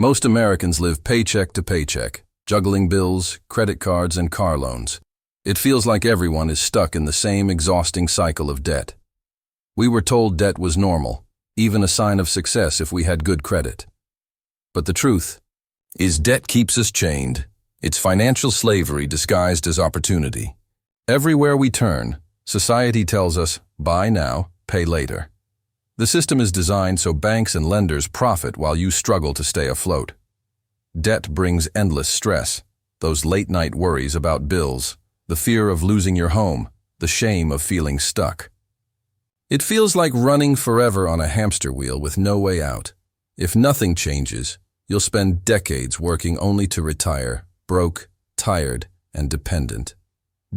Most Americans live paycheck to paycheck, juggling bills, credit cards, and car loans. It feels like everyone is stuck in the same exhausting cycle of debt. We were told debt was normal, even a sign of success if we had good credit. But the truth is debt keeps us chained. It's financial slavery disguised as opportunity. Everywhere we turn, society tells us, buy now, pay later. The system is designed so banks and lenders profit while you struggle to stay afloat. Debt brings endless stress, those late-night worries about bills, the fear of losing your home, the shame of feeling stuck. It feels like running forever on a hamster wheel with no way out. If nothing changes, you'll spend decades working only to retire, broke, tired, and dependent.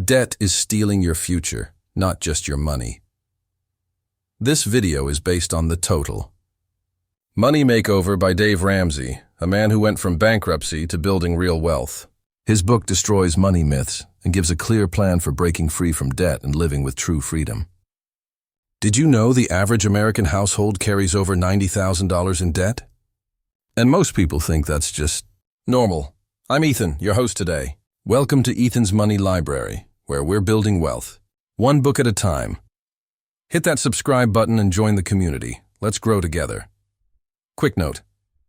Debt is stealing your future, not just your money. This video is based on the Total Money Makeover by Dave Ramsey, a man who went from bankruptcy to building real wealth. His book destroys money myths and gives a clear plan for breaking free from debt and living with true freedom. Did you know the average American household carries over $90,000 in debt? And most people think that's just normal. I'm Ethan, your host today. Welcome to Ethan's Money Library, where we're building wealth, one book at a time. Hit that subscribe button and join the community. Let's grow together. Quick note,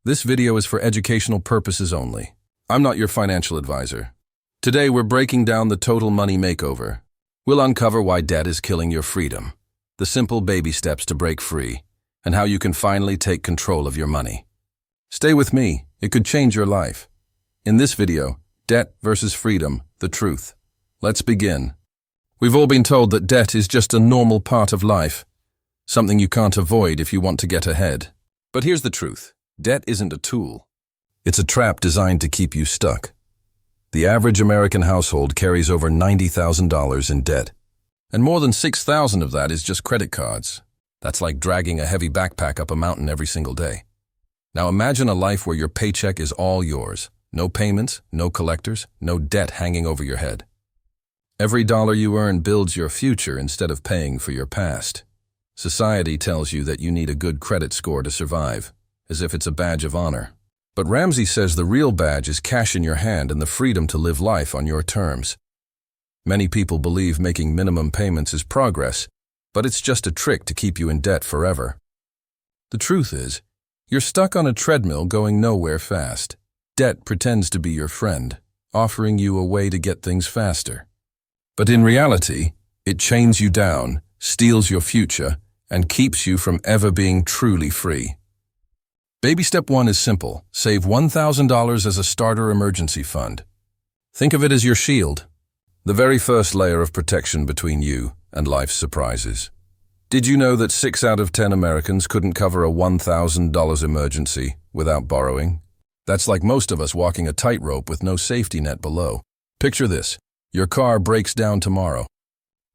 this video is for educational purposes only. I'm not your financial advisor. Today we're breaking down the Total Money Makeover. We'll uncover why debt is killing your freedom, the simple baby steps to break free, and how you can finally take control of your money. Stay with me, it could change your life. In this video, debt versus freedom, the truth. Let's begin. We've all been told that debt is just a normal part of life, something you can't avoid if you want to get ahead. But here's the truth. Debt isn't a tool. It's a trap designed to keep you stuck. The average American household carries over $90,000 in debt, and more than $6,000 of that is just credit cards. That's like dragging a heavy backpack up a mountain every single day. Now imagine a life where your paycheck is all yours. No payments, no collectors, no debt hanging over your head. Every dollar you earn builds your future instead of paying for your past. Society tells you that you need a good credit score to survive, as if it's a badge of honor. But Ramsey says the real badge is cash in your hand and the freedom to live life on your terms. Many people believe making minimum payments is progress, but it's just a trick to keep you in debt forever. The truth is, you're stuck on a treadmill going nowhere fast. Debt pretends to be your friend, offering you a way to get things faster. But in reality, it chains you down, steals your future, and keeps you from ever being truly free. Baby step 1 is simple. Save $1,000 as a starter emergency fund. Think of it as your shield, the very first layer of protection between you and life's surprises. Did you know that 6 out of 10 Americans couldn't cover a $1,000 emergency without borrowing? That's like most of us walking a tightrope with no safety net below. Picture this. Your car breaks down tomorrow.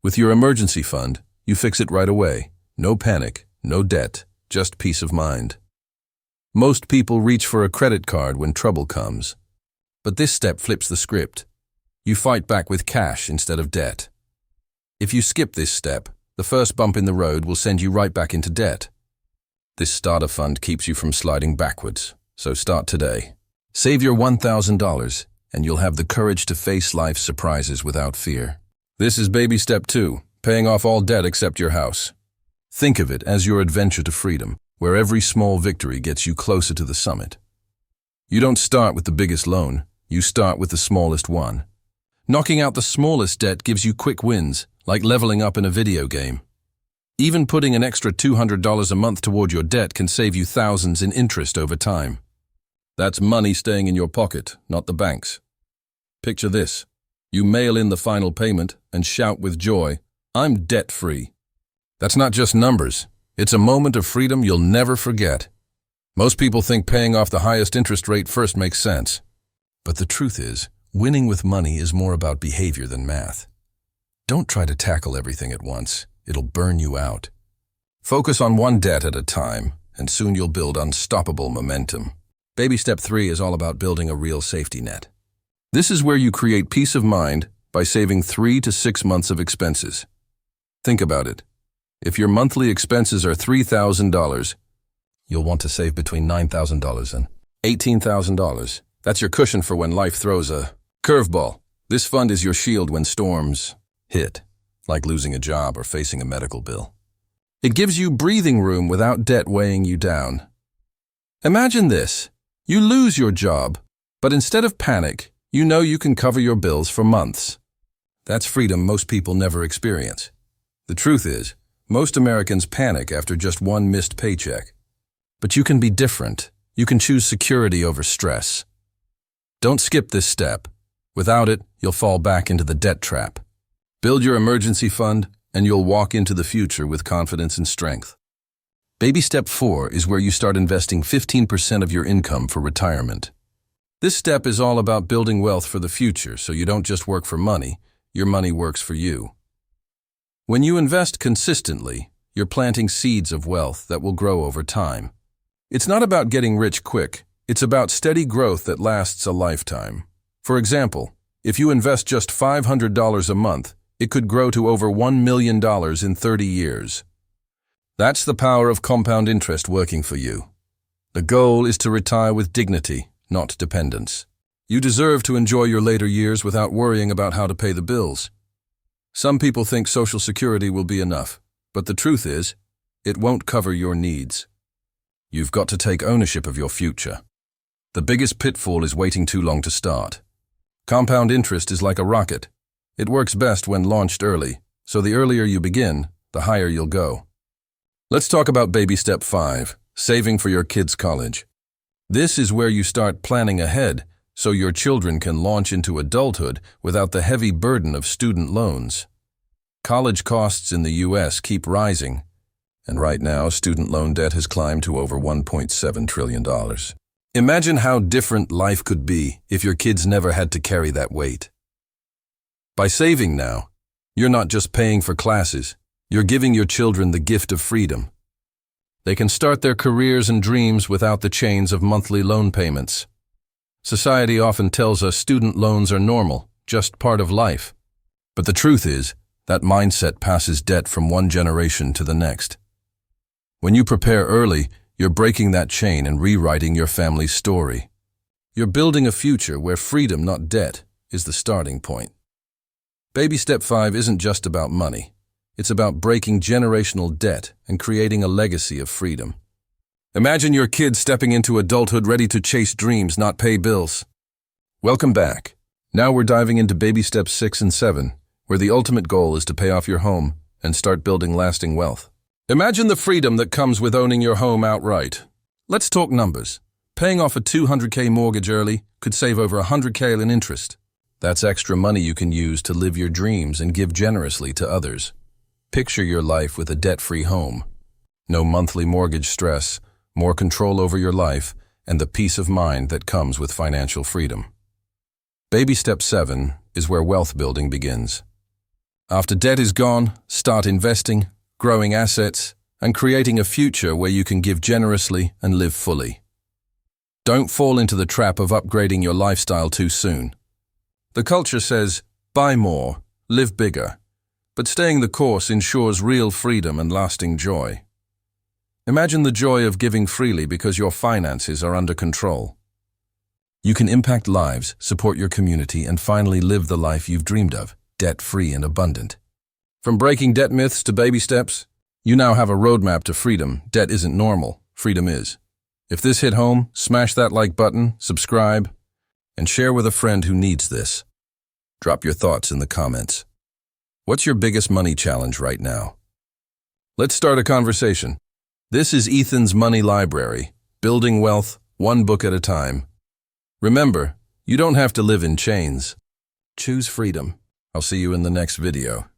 With your emergency fund, you fix it right away. No panic, no debt, just peace of mind. Most people reach for a credit card when trouble comes. But this step flips the script. You fight back with cash instead of debt. If you skip this step, the first bump in the road will send you right back into debt. This starter fund keeps you from sliding backwards. So start today. Save your $1,000 and you'll have the courage to face life's surprises without fear. This is baby step 2, paying off all debt except your house. Think of it as your adventure to freedom, where every small victory gets you closer to the summit. You don't start with the biggest loan, you start with the smallest one. Knocking out the smallest debt gives you quick wins, like leveling up in a video game. Even putting an extra $200 a month toward your debt can save you thousands in interest over time. That's money staying in your pocket, not the bank's. Picture this. You mail in the final payment and shout with joy, "I'm debt-free." That's not just numbers. It's a moment of freedom you'll never forget. Most people think paying off the highest interest rate first makes sense. But the truth is, winning with money is more about behavior than math. Don't try to tackle everything at once. It'll burn you out. Focus on one debt at a time, and soon you'll build unstoppable momentum. Baby step 3 is all about building a real safety net. This is where you create peace of mind by saving 3 to 6 months of expenses. Think about it. If your monthly expenses are $3,000, you'll want to save between $9,000 and $18,000. That's your cushion for when life throws a curveball. This fund is your shield when storms hit, like losing a job or facing a medical bill. It gives you breathing room without debt weighing you down. Imagine this. You lose your job, but instead of panic, you know you can cover your bills for months. That's freedom most people never experience. The truth is, most Americans panic after just one missed paycheck. But you can be different. You can choose security over stress. Don't skip this step. Without it, you'll fall back into the debt trap. Build your emergency fund, and you'll walk into the future with confidence and strength. Baby step 4 is where you start investing 15% of your income for retirement. This step is all about building wealth for the future, so you don't just work for money, your money works for you. When you invest consistently, you're planting seeds of wealth that will grow over time. It's not about getting rich quick, it's about steady growth that lasts a lifetime. For example, if you invest just $500 a month, it could grow to over $1 million in 30 years. That's the power of compound interest working for you. The goal is to retire with dignity, not dependence. You deserve to enjoy your later years without worrying about how to pay the bills. Some people think Social Security will be enough, but the truth is, it won't cover your needs. You've got to take ownership of your future. The biggest pitfall is waiting too long to start. Compound interest is like a rocket. It works best when launched early, so the earlier you begin, the higher you'll go. Let's talk about baby step 5, saving for your kids' college. This is where you start planning ahead so your children can launch into adulthood without the heavy burden of student loans. College costs in the U.S. keep rising, and right now student loan debt has climbed to over $1.7 trillion. Imagine how different life could be if your kids never had to carry that weight. By saving now, you're not just paying for classes, you're giving your children the gift of freedom. They can start their careers and dreams without the chains of monthly loan payments. Society often tells us student loans are normal, just part of life. But the truth is, that mindset passes debt from one generation to the next. When you prepare early, you're breaking that chain and rewriting your family's story. You're building a future where freedom, not debt, is the starting point. Baby step 5 isn't just about money. It's about breaking generational debt and creating a legacy of freedom. Imagine your kids stepping into adulthood ready to chase dreams, not pay bills. Welcome back. Now we're diving into baby steps 6 and 7, where the ultimate goal is to pay off your home and start building lasting wealth. Imagine the freedom that comes with owning your home outright. Let's talk numbers. Paying off a $200K mortgage early could save over $100K in interest. That's extra money you can use to live your dreams and give generously to others. Picture your life with a debt-free home. No monthly mortgage stress, more control over your life, and the peace of mind that comes with financial freedom. Baby step 7 is where wealth building begins. After debt is gone, start investing, growing assets, and creating a future where you can give generously and live fully. Don't fall into the trap of upgrading your lifestyle too soon. The culture says, buy more, live bigger. But staying the course ensures real freedom and lasting joy. Imagine the joy of giving freely because your finances are under control. You can impact lives, support your community, and finally live the life you've dreamed of, debt-free and abundant. From breaking debt myths to baby steps, you now have a roadmap to freedom. Debt isn't normal, freedom is. If this hit home, smash that like button, subscribe, and share with a friend who needs this. Drop your thoughts in the comments. What's your biggest money challenge right now? Let's start a conversation. This is Ethan's Money Library, building wealth one book at a time. Remember, you don't have to live in chains. Choose freedom. I'll see you in the next video.